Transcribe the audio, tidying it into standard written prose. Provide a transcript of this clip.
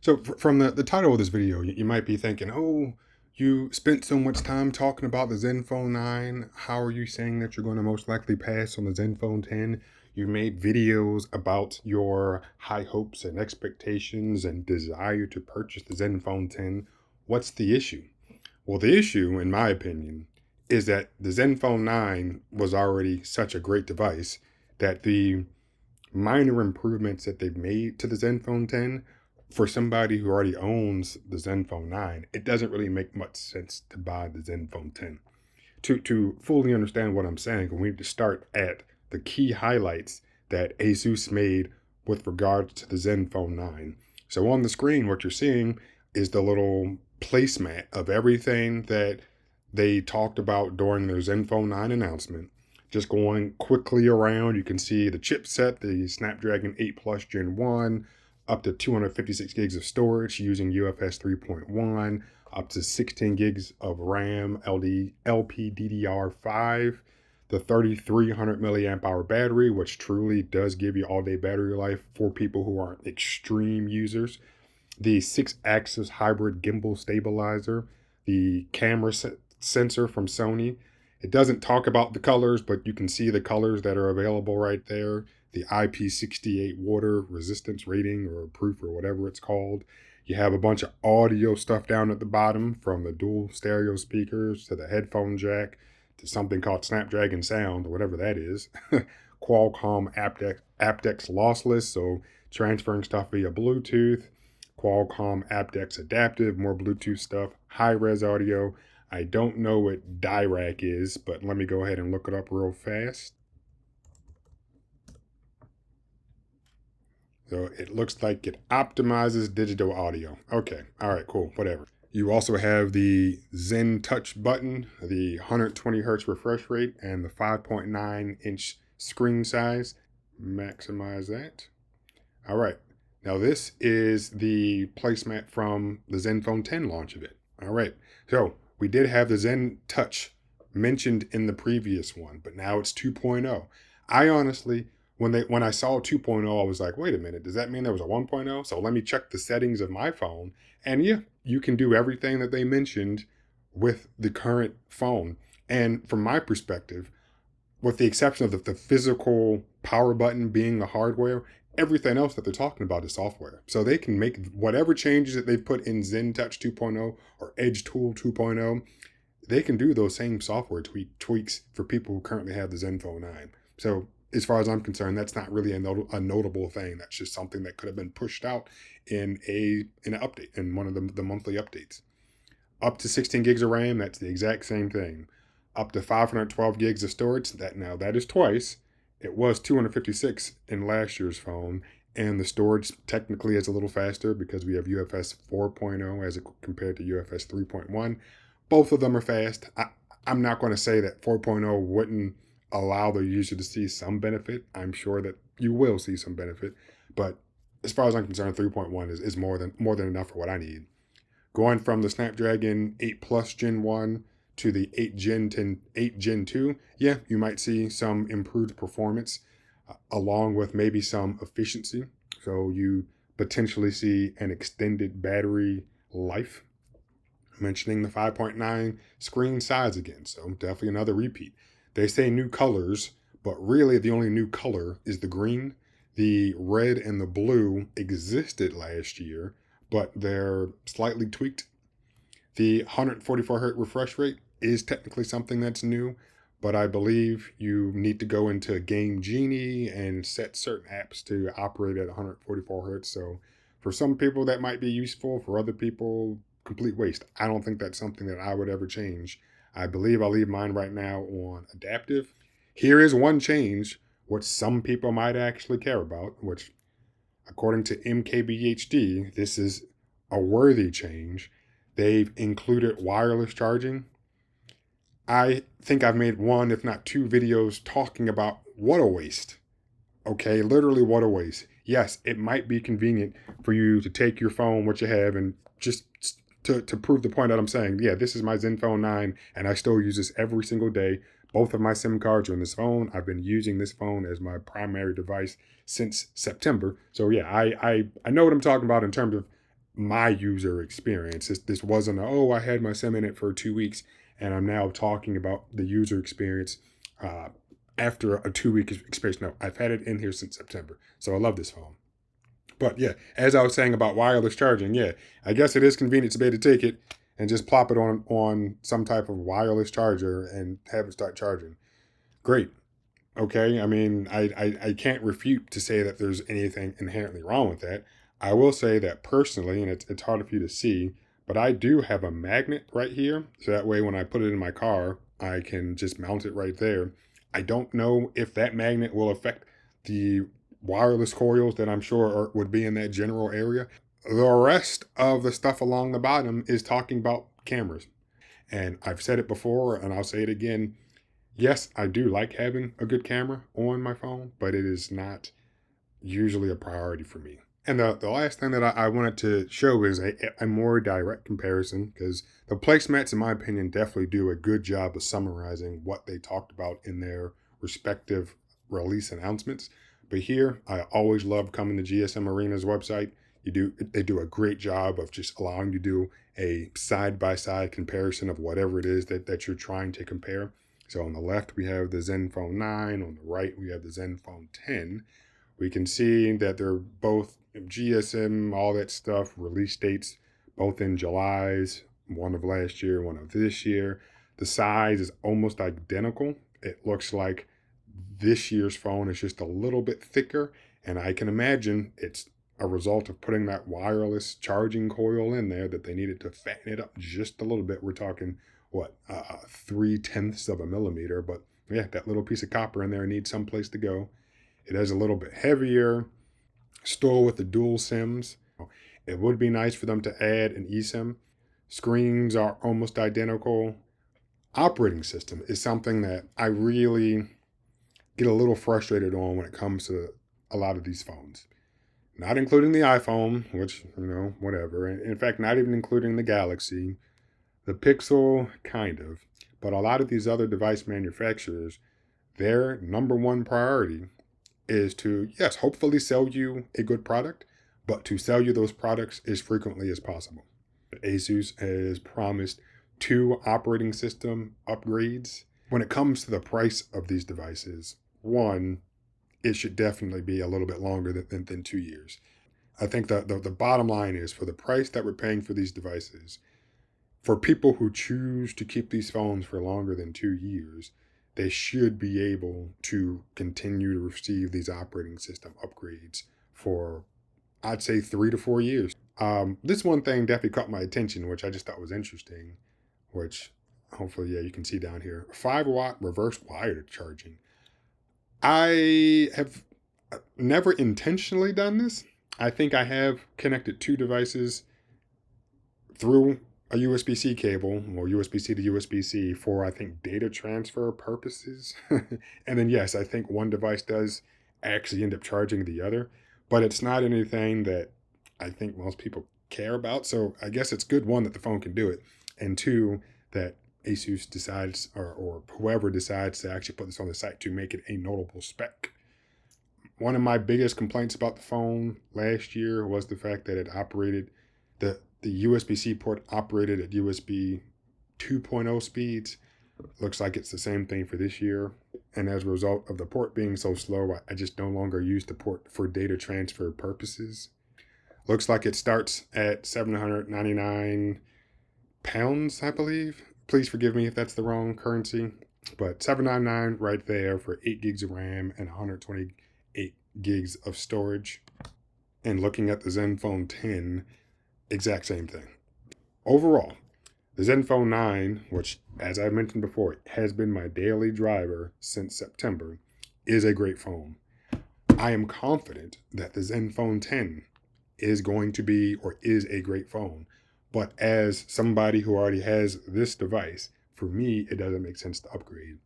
So from the title of this video, you might be thinking, oh, you spent so much time talking about the Zenfone 9. How are you saying that you're going to most likely pass on the Zenfone 10? You made videos about your high hopes and expectations and desire to purchase the Zenfone 10. What's the issue? Well, the issue, in my opinion, is that the Zenfone 9 was already such a great device that the minor improvements that they've made to the Zenfone 10, for somebody who already owns the Zenfone 9, it doesn't really make much sense to buy the Zenfone 10. To fully understand what I'm saying, we need to start at the key highlights that Asus made with regards to the Zenfone 9. So on the screen, what you're seeing is the little placemat of everything that they talked about during their Zenfone 9 announcement. Just going quickly around, you can see the chipset, the Snapdragon 8 Plus Gen 1, up to 256 gigs of storage using UFS 3.1, up to 16 gigs of RAM, LPDDR5, the 3300 milliamp hour battery, which truly does give you all day battery life for people who aren't extreme users, the 6-axis hybrid gimbal stabilizer, the camera sensor from Sony. It doesn't talk about the colors, but you can see the colors that are available right there. The IP68 water resistance rating or proof or whatever it's called. You have a bunch of audio stuff down at the bottom, from the dual stereo speakers to the headphone jack to something called Snapdragon Sound or whatever that is. Qualcomm aptX lossless, so transferring stuff via Bluetooth. Qualcomm aptX adaptive, more Bluetooth stuff. High-res audio. I don't know what Dirac is, but let me go ahead and look it up real fast. So it looks like it optimizes digital audio. Okay, all right, cool, whatever. You also have the Zen Touch button, the 120 hertz refresh rate, and the 5.9-inch screen size. Maximize that. All right, now this is the placemat from the Zenfone 10 launch of it. All right, so we did have the Zen Touch mentioned in the previous one, but now it's 2.0. I honestly, when I saw 2.0, I was like, wait a minute, does that mean there was a 1.0? So let me check the settings of my phone. And yeah, you can do everything that they mentioned with the current phone. And from my perspective, with the exception of the physical power button being the hardware, everything else that they're talking about is software. So they can make whatever changes that they've put in Zen Touch 2.0 or Edge Tool 2.0, they can do those same software tweaks for people who currently have the Zenfone 9. So as far as I'm concerned, that's not really a notable thing. That's just something that could have been pushed out in an update, in one of the monthly updates. Up to 16 gigs of RAM, that's the exact same thing. Up to 512 gigs of storage, that is twice. It was 256 in last year's phone, and the storage technically is a little faster because we have UFS 4.0 as compared to UFS 3.1. Both of them are fast. I'm not going to say that 4.0 wouldn't allow the user to see some benefit. I'm sure that you will see some benefit, but as far as I'm concerned, 3.1 is more than enough for what I need. Going from the Snapdragon 8 Plus Gen 1 to the 8 Gen 2, yeah, you might see some improved performance along with maybe some efficiency. So you potentially see an extended battery life. Mentioning the 5.9 screen size again, so definitely another repeat. They say new colors, but really the only new color is the green. The red and the blue existed last year, but they're slightly tweaked. The 144 hertz refresh rate is technically something that's new, but I believe you need to go into Game Genie and set certain apps to operate at 144 hertz. So for some people that might be useful, for other people, complete waste. I don't think that's something that I would ever change. I believe I'll leave mine right now on adaptive. Here is one change, which some people might actually care about, which according to MKBHD, this is a worthy change. They've included wireless charging. I think I've made one, if not two videos talking about what a waste. Okay, literally what a waste. Yes, it might be convenient for you to take your phone, what you have, and just to prove the point that I'm saying, yeah, this is my Zenfone 9, and I still use this every single day. Both of my SIM cards are in this phone. I've been using this phone as my primary device since September. So yeah, I know what I'm talking about in terms of my user experience. This wasn't, oh, I had my sim in it for 2 weeks and I'm now talking about the user experience after a 2 week experience. No, I've had it in here since September. So I love this phone. But yeah, as I was saying about wireless charging, yeah, I guess it is convenient to be able to take it and just plop it on some type of wireless charger and have it start charging. Great. Okay. I mean, I can't refute to say that there's anything inherently wrong with that. I will say that personally, and it's hard for you to see, but I do have a magnet right here. So that way, when I put it in my car, I can just mount it right there. I don't know if that magnet will affect the wireless coils that I'm sure would be in that general area. The rest of the stuff along the bottom is talking about cameras. And I've said it before and I'll say it again. Yes, I do like having a good camera on my phone, but it is not usually a priority for me. And the last thing that I wanted to show is a more direct comparison, because the placemats, in my opinion, definitely do a good job of summarizing what they talked about in their respective release announcements. But here, I always love coming to GSM Arena's website. They do a great job of just allowing you to do a side-by-side comparison of whatever it is that you're trying to compare. So on the left, we have the Zenfone 9. On the right, we have the Zenfone 10. We can see that they're both GSM, all that stuff, release dates, both in July's, one of last year, one of this year. The size is almost identical. It looks like this year's phone is just a little bit thicker, and I can imagine it's a result of putting that wireless charging coil in there that they needed to fatten it up just a little bit. We're talking, what, 3/10 of a millimeter, but yeah, that little piece of copper in there needs someplace to go. It is a little bit heavier, still with the dual SIMs. It would be nice for them to add an eSIM. Screens are almost identical. Operating system is something that I really get a little frustrated on when it comes to a lot of these phones. Not including the iPhone, which, whatever. In fact, not even including the Galaxy. The Pixel, kind of. But a lot of these other device manufacturers, their number one priority is to, yes, hopefully sell you a good product, but to sell you those products as frequently as possible. Asus has promised 2 operating system upgrades. When it comes to the price of these devices, one, it should definitely be a little bit longer than 2 years. I think the bottom line is, for the price that we're paying for these devices, for people who choose to keep these phones for longer than 2 years, they should be able to continue to receive these operating system upgrades for, I'd say, 3 to 4 years. This one thing definitely caught my attention, which I just thought was interesting, which hopefully, yeah, you can see down here. 5-watt reverse wired charging. I have never intentionally done this. I think I have connected 2 devices through a USB-C cable, or USB-C to USB-C, for, I think, data transfer purposes. And then, yes, I think one device does actually end up charging the other, but it's not anything that I think most people care about. So I guess it's good, one, that the phone can do it, and two, that Asus decides, or whoever decides to actually put this on the site to make it a notable spec. One of my biggest complaints about the phone last year was the fact that it operated, the USB-C port operated at USB 2.0 speeds. Looks like it's the same thing for this year. And as a result of the port being so slow, I just no longer use the port for data transfer purposes. Looks like it starts at 799 pounds, I believe. Please forgive me if that's the wrong currency. But 799 right there for 8 gigs of RAM and 128 gigs of storage. And looking at the Zenfone 10, exact same thing. Overall, the Zenfone 9, which, as I mentioned before, has been my daily driver since September, is a great phone. I am confident that the Zenfone 10 is going to be, or is, a great phone. But as somebody who already has this device, for me, it doesn't make sense to upgrade.